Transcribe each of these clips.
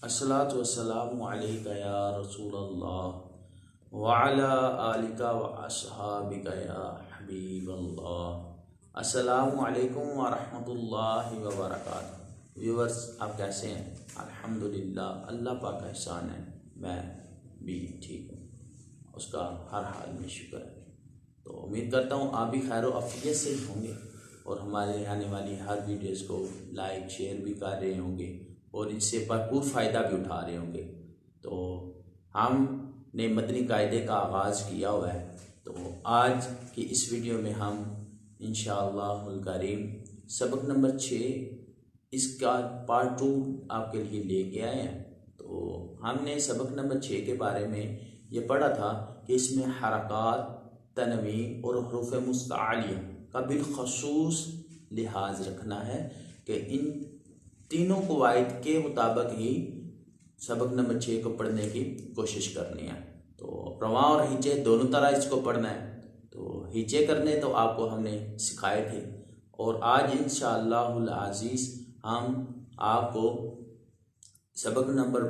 الصلاۃ والسلام علیکہ یا رسول اللہ وعلی آلکہ و اصحابکہ یا حبیب اللہ۔ السلام علیکم ورحمۃ اللہ وبرکاتہ۔ ویورز، آپ کیسے ہیں؟ الحمدللہ، اللہ پاک کا احسان ہے، میں بھی ٹھیک ہوں، اس کا ہر حال میں شکر ہے۔ تو امید کرتا ہوں آپ بھی خیر و عافیت سے ہی ہوں گے اور ہمارے آنے والی ہر ویڈیوز کو لائک شیئر بھی کر رہے ہوں گے اور اس سے بھرپور فائدہ بھی اٹھا رہے ہوں گے۔ تو ہم نے مدنی قاعدے کا آغاز کیا ہوا ہے، تو آج کی اس ویڈیو میں ہم انشاءاللہ الکریم سبق نمبر 6 اس کا پارٹ 2 آپ کے لیے لے کے آئے ہیں۔ تو ہم نے سبق نمبر 6 کے بارے میں یہ پڑھا تھا کہ اس میں حرکات، تنوین اور حروف مستعلیہ کا بالخصوص لحاظ رکھنا ہے کہ ان تینوں قواعد کے مطابق ہی سبق نمبر 6 کو پڑھنے کی کوشش کرنی ہے۔ تو رواں اور ہیچے دونوں طرح اس کو پڑھنا ہے۔ تو ہیچے کرنے تو آپ کو ہم نے سکھائے تھے، اور آج انشاءاللہ العزیز ہم آپ کو سبق نمبر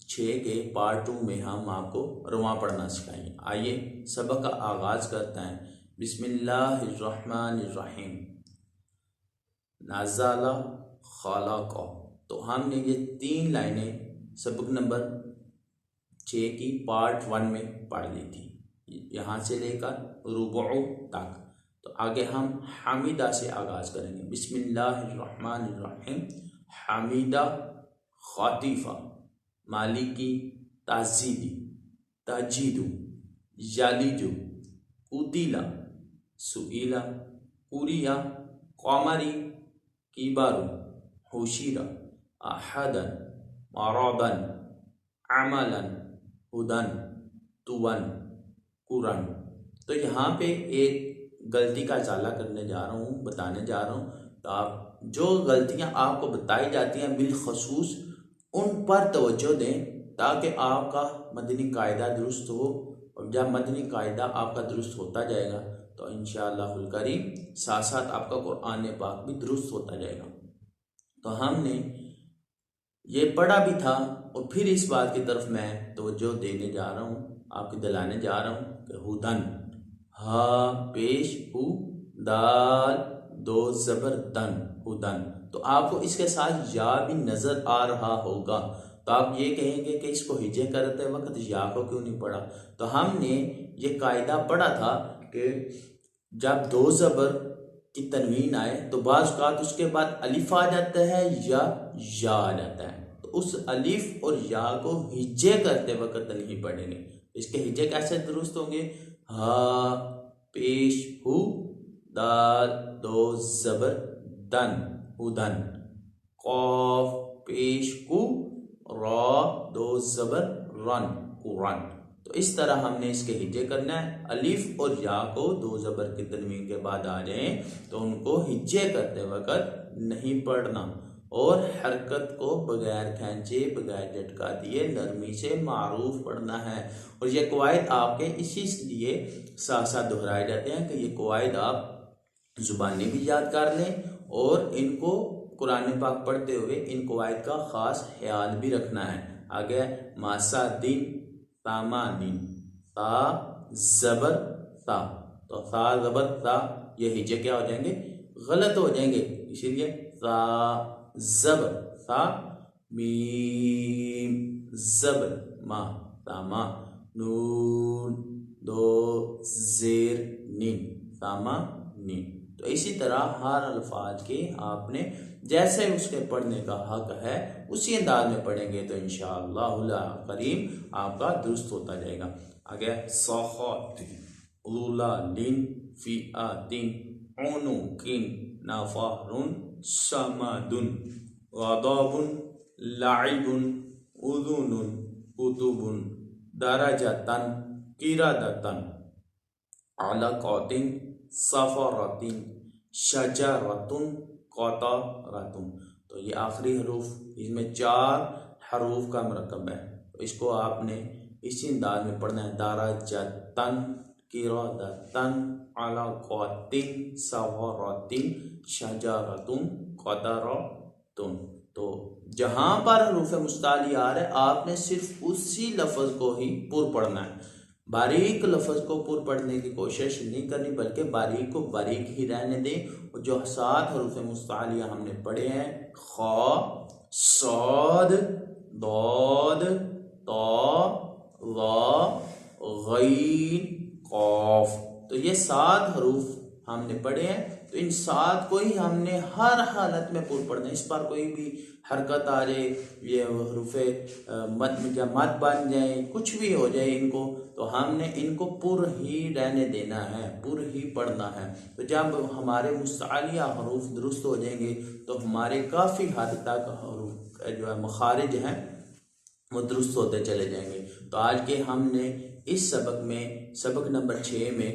6 کے پارٹ 2 میں ہم آپ کو رواں پڑھنا سکھائیں گے۔ آئیے سبق کا آغاز کرتے ہیں۔ بسم اللہ الرحمن الرحیم۔ نزل خلق، تو ہم نے یہ 3 لائنیں سبق نمبر 6 کی پارٹ 1 میں پڑھ لی تھی، یہاں سے لے کر ربع تک۔ تو آگے ہم حمیدہ سے آغاز کریں گے۔ بسم اللہ الرحمن الرحیم۔ حمیدہ خاطیفہ، مالکی تہذیبی، تجیدو، یالیجو، قتیلہ، سئیلہ، قریہ، قمری، کیبارو، حشیرہ، احدن، مرابن، عملاً، ہدن، تون، قرن۔ تو یہاں پہ ایک غلطی کا ازالہ کرنے جا رہا ہوں، بتانے جا رہا ہوں۔ تو آپ جو غلطیاں آپ کو بتائی جاتی ہیں بالخصوص ان پر توجہ دیں تاکہ آپ کا مدنی قاعدہ درست ہو، اور جب مدنی قاعدہ آپ کا درست ہوتا جائے گا تو انشاءاللہ الکریم ساتھ ساتھ آپ کا قرآن پاک بھی درست ہوتا جائے گا۔ تو ہم نے یہ پڑھا بھی تھا، اور پھر اس بات کی طرف میں توجہ دینے جا رہا ہوں، آپ کو دلانے جا رہا ہوں کہ ہدن، ہا پیش ہو، دال دو زبر دن، ہدن۔ تو آپ کو اس کے ساتھ یا بھی نظر آ رہا ہوگا، تو آپ یہ کہیں گے کہ اس کو ہجے کرتے وقت یا کو کیوں نہیں پڑھا؟ تو ہم نے یہ قاعدہ پڑھا تھا کہ جب 2 زبر کی تنوین آئے تو بعض اوقات اس کے بعد الف آ جاتا ہے یا آ جاتا ہے، تو اس الف اور یا کو ہجے کرتے وقت نہیں پڑھیں گے۔ اس کے ہجے کیسے درست ہوں گے؟ ہا پیش ہو، دال دو زبر دن، ہدن، قاف پیش کو، را دو زبر رن، قرن۔ تو اس طرح ہم نے اس کے ہجے کرنا ہے۔ الف اور یا کو 2 زبر کی تنوین کے بعد آ جائیں تو ان کو ہجے کرتے وقت نہیں پڑھنا، اور حرکت کو بغیر کھینچے بغیر جھٹکا دیے نرمی سے معروف پڑھنا ہے۔ اور یہ قواعد آپ کے اسی لیے ساتھ ساتھ دہرائے جاتے ہیں کہ یہ قواعد آپ زبانی بھی یاد کر لیں، اور ان کو قرآن پاک پڑھتے ہوئے ان قواعد کا خاص خیال بھی رکھنا ہے۔ آگے ماسا دن، تاما دن، تا زبر تا، تو تا زبر تا، یہ ہجے کیا ہو جائیں گے؟ غلط ہو جائیں گے، اسی لیے تا زبر تا، میم زبر ما، تاما، نون دو زیر نین، تاما نین۔ تو اسی طرح ہر الفاظ کے آپ نے جیسے اس کے پڑھنے کا حق ہے اسی انداز میں پڑھیں گے تو انشاءاللہ الکریم آپ کا درست ہوتا جائے گا۔ آگے صخات، اولا لن، فیاتن، عنقن، نفرن، سمدن، غضب، لعب، اذن، کتب، درجتن، قردتن، علقات، سفرۃ، شجرۃ، قطرۃ۔ تو یہ آخری حروف، اس میں 4 حروف کا مرکب ہے، تو اس کو آپ نے اسی انداز میں پڑھنا ہے۔ درجتن، قردتن، علقات، سفرۃ، شجرۃ، قطرۃ۔ تو جہاں پر حروف مستعلیہ آ رہا ہے آپ نے صرف اسی لفظ کو ہی پر پڑھنا ہے، باریک لفظ کو پر پڑھنے کی کوشش نہیں کرنی، بلکہ باریک کو باریک ہی رہنے دیں۔ جو 7 حروف مستعلیہ ہم نے پڑھے ہیں، خا، صاد، ضاد، طا، ظا، غین، قاف، تو یہ 7 حروف ہم نے پڑھے ہیں۔ تو ان 7 کو ہی ہم نے ہر حالت میں پر پڑھنا ہے، اس پر کوئی بھی حرکت آ جائے، یہ حروف مد بن جائیں، کچھ بھی ہو جائے ان کو، تو ہم نے ان کو پر ہی رہنے دینا ہے، پر ہی پڑھنا ہے۔ تو جب ہمارے مستعلیہ حروف درست ہو جائیں گے تو ہمارے کافی حد تک حروف جو ہے مخارج ہیں وہ درست ہوتے چلے جائیں گے۔ تو آج کے ہم نے اس سبق میں، سبق نمبر 6 میں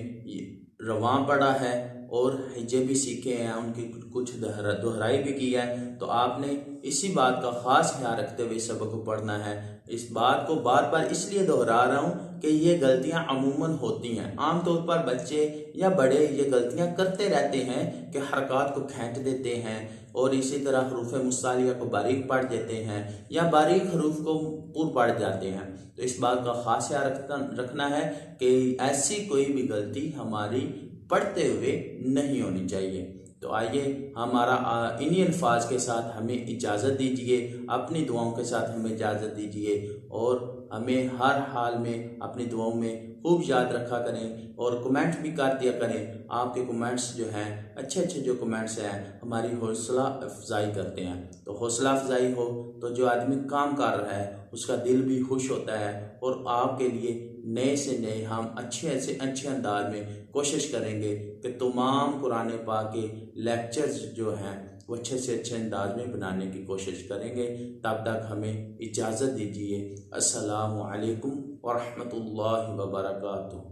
رواں پڑھا ہے اور ہجے بھی سیکھے ہیں، ان کی کچھ دہرائی بھی کی ہے۔ تو آپ نے اسی بات کا خاص خیال رکھتے ہوئے سبق کو پڑھنا ہے۔ اس بات کو بار بار اس لیے دہرا رہا ہوں کہ یہ غلطیاں عموماً ہوتی ہیں، عام طور پر بچے یا بڑے یہ غلطیاں کرتے رہتے ہیں کہ حرکات کو کھینچ دیتے ہیں اور اسی طرح حروف مستعلیہ کو باریک پڑھ دیتے ہیں یا باریک حروف کو پر پڑھ جاتے ہیں۔ تو اس بات کا خاص خیال رکھنا ہے کہ ایسی کوئی بھی غلطی ہماری پڑھتے ہوئے نہیں ہونی چاہیے۔ تو آئیے ہمارا انہی الفاظ کے ساتھ ہمیں اجازت دیجیے، اپنی دعاؤں کے ساتھ ہمیں اجازت دیجیے، اور ہمیں ہر حال میں اپنی دعاؤں میں خوب یاد رکھا کریں اور کمنٹ بھی کر دیا کریں۔ آپ کے کمنٹس جو ہیں، اچھے اچھے جو کمنٹس ہیں، ہماری حوصلہ افزائی کرتے ہیں۔ تو حوصلہ افزائی ہو تو جو آدمی کام کر رہا ہے اس کا دل بھی خوش ہوتا ہے، اور آپ کے لیے نئے سے نئے ہم اچھے سے اچھے انداز میں کوشش کریں گے کہ تمام قرآن پاک کے لیکچرز جو ہیں وہ اچھے سے اچھے انداز میں بنانے کی کوشش کریں گے۔ تب تک ہمیں اجازت دیجیے۔ السلام علیکم ورحمۃ اللہ وبرکاتہ۔